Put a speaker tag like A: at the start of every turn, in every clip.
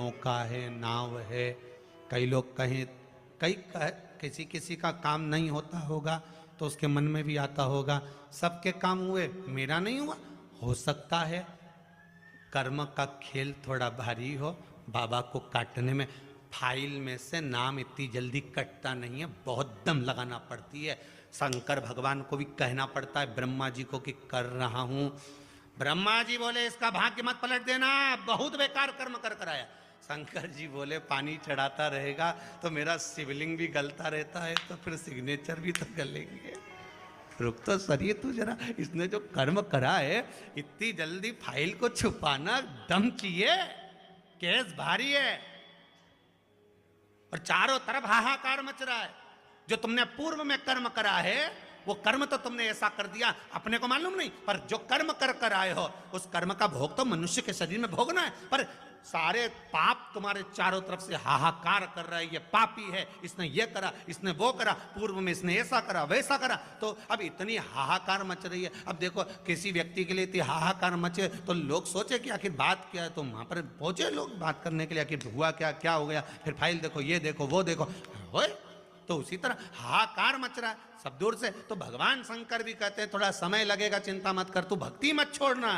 A: नौका है, नाव है, कई लोग कहें किसी किसी का काम नहीं होता होगा तो उसके मन में भी आता होगा सबके काम हुए मेरा नहीं हुआ। हो सकता है कर्म का खेल थोड़ा भारी हो, बाबा को काटने में फाइल में से नाम इतनी जल्दी कटता नहीं है, बहुत दम लगाना पड़ती है। शंकर भगवान को भी कहना पड़ता है ब्रह्मा जी को कि कर रहा हूं। ब्रह्मा जी बोले इसका भाग्य मत पलट देना, बहुत बेकार कर्म कर कराया। शंकर जी बोले पानी चढ़ाता रहेगा तो मेरा शिवलिंग भी गलता रहता है तो फिर सिग्नेचर भी तो गलेंगे। रुक तो सरिए तू जरा, इसने जो कर्म करा है इतनी जल्दी फाइल को छुपाना दम चाहिए, केस भारी है। और चारों तरफ हाहाकार मच रहा है। जो तुमने पूर्व में कर्म करा है वो कर्म तो तुमने ऐसा कर दिया अपने को मालूम नहीं, पर जो कर्म कर कर आए हो उस कर्म का भोग तो मनुष्य के शरीर में भोगना है। पर सारे पाप तुम्हारे चारों तरफ से हाहाकार कर रहा है, ये पापी है, इसने ये करा, इसने वो करा, पूर्व में इसने ऐसा करा वैसा करा, तो अब इतनी हाहाकार मच रही है। अब देखो किसी व्यक्ति के लिए इतनी हाहाकार मचे तो लोग सोचे कि आखिर बात क्या है, तो वहां पर पहुंचे लोग बात करने के लिए, आखिर हुआ क्या, क्या हो गया, फिर फाइल देखो, ये देखो, वो देखो, होए तो उसी तरह हाहाकार मच रहा है सब दूर से। तो भगवान शंकर भी कहते हैं थोड़ा समय लगेगा, चिंता मत कर, तू भक्ति मत छोड़ना,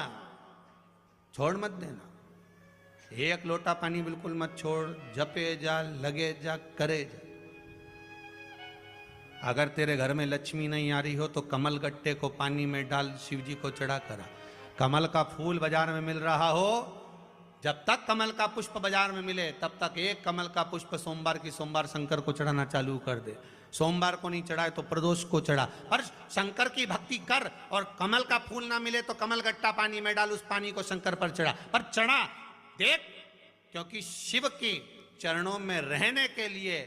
A: छोड़ मत देना, एक लोटा पानी बिल्कुल मत छोड़, जपे जा, लगे जा, करे जा। अगर तेरे घर में लक्ष्मी नहीं आ रही हो तो कमल गट्टे को पानी में डाल, शिव जी को चढ़ा करा। कमल का फूल बाजार में मिल रहा हो, जब तक कमल का पुष्प बाजार में मिले तब तक एक कमल का पुष्प सोमवार की सोमवार शंकर को चढ़ाना चालू कर दे। सोमवार को नहीं चढ़ाए तो प्रदोष को चढ़ा, पर शंकर की भक्ति कर। और कमल का फूल ना मिले तो कमल गट्टा पानी में डाल, उस पानी को शंकर पर चढ़ा, पर चढ़ा देख, क्योंकि शिव के चरणों में रहने के लिए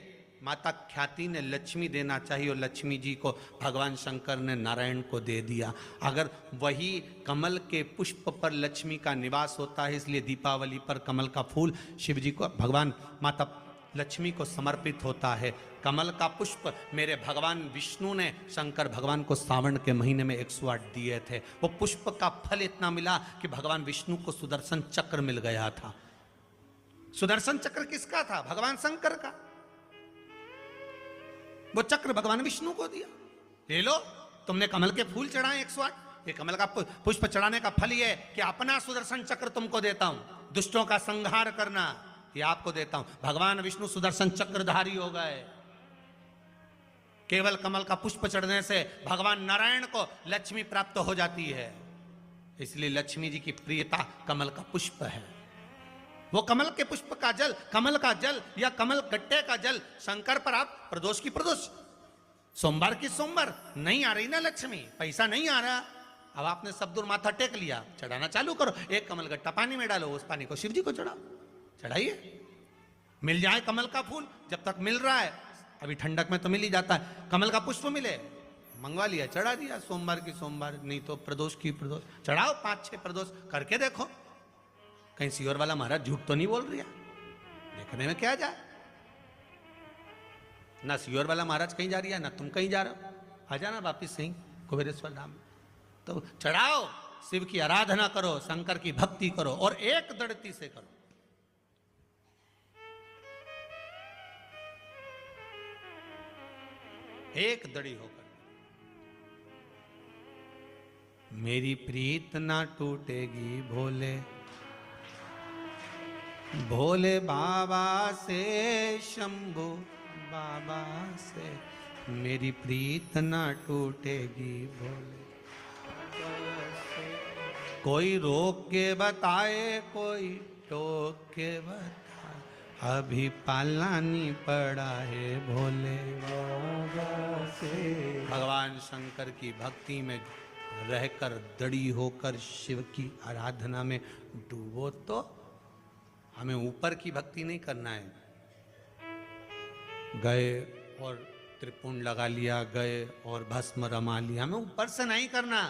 A: माता ख्याति ने लक्ष्मी देना चाहिए और लक्ष्मी जी को भगवान शंकर ने नारायण को दे दिया। अगर वही कमल के पुष्प पर लक्ष्मी का निवास होता है, इसलिए दीपावली पर कमल का फूल शिव जी को, भगवान माता लक्ष्मी को समर्पित होता है। कमल का पुष्प मेरे भगवान विष्णु ने शंकर भगवान को सावन के महीने में 108 दिए थे। वो पुष्प का फल इतना मिला कि भगवान विष्णु को सुदर्शन चक्र मिल गया था। सुदर्शन चक्र किसका था? भगवान शंकर का। वो चक्र भगवान विष्णु को दिया, ले लो। तुमने कमल के फूल चढ़ाए 108, ये कमल का पुष्प चढ़ाने का फल ये कि अपना सुदर्शन चक्र तुमको देता हूं, दुष्टों का संहार करना ये आपको देता हूं। भगवान विष्णु सुदर्शन चक्रधारी हो गए। केवल कमल का पुष्प चढ़ने से भगवान नारायण को लक्ष्मी प्राप्त हो जाती है, इसलिए लक्ष्मी जी की प्रियता कमल का पुष्प है। वो कमल के पुष्प का जल, कमल का जल या कमल गट्टे का जल शंकर पर आप प्रदोष की प्रदोष, सोमवार की सोमवार, नहीं आ रही ना लक्ष्मी, पैसा नहीं आ रहा, अब आपने सब दूर माथा टेक लिया, चढ़ाना चालू करो। एक कमल गट्टा पानी में डालो, उस पानी को शिव जी को चढ़ाओ, चढ़ाइए, मिल जाए कमल का फूल। जब तक मिल रहा है, अभी ठंडक में तो मिल ही जाता है, कमल का पुष्प मिले, मंगवा लिया, चढ़ा दिया, सोमवार की सोमवार, नहीं तो प्रदोष की प्रदोष चढ़ाओ, 5-6 प्रदोष करके देखो, कहीं सियोर वाला महाराज झूठ तो नहीं बोल रहा, देखने में क्या जाए। ना सियोर वाला महाराज कहीं जा रही है, ना तुम कहीं जा रहे हो, आ जाना वापिस सिंह कुबेरेश्वर धाम। तो चढ़ाओ, शिव की आराधना करो, शंकर की भक्ति करो, और एक दृढ़ता से करो। एक दड़ी होकर, मेरी प्रीत ना टूटेगी भोले भोले बाबा से, शंभू बाबा से, मेरी प्रीत ना टूटेगी भोले। कोई रोक के बताए, कोई टोक के बताए, अभी पालानी पड़ा है भोले बाबा से। भगवान शंकर की भक्ति में रहकर दृढ़ होकर शिव की आराधना में डूबो, तो हमें ऊपर की भक्ति नहीं करना है। गए और त्रिपुंड लगा लिया, गए और भस्म रमा लिया, हमें ऊपर से नहीं करना।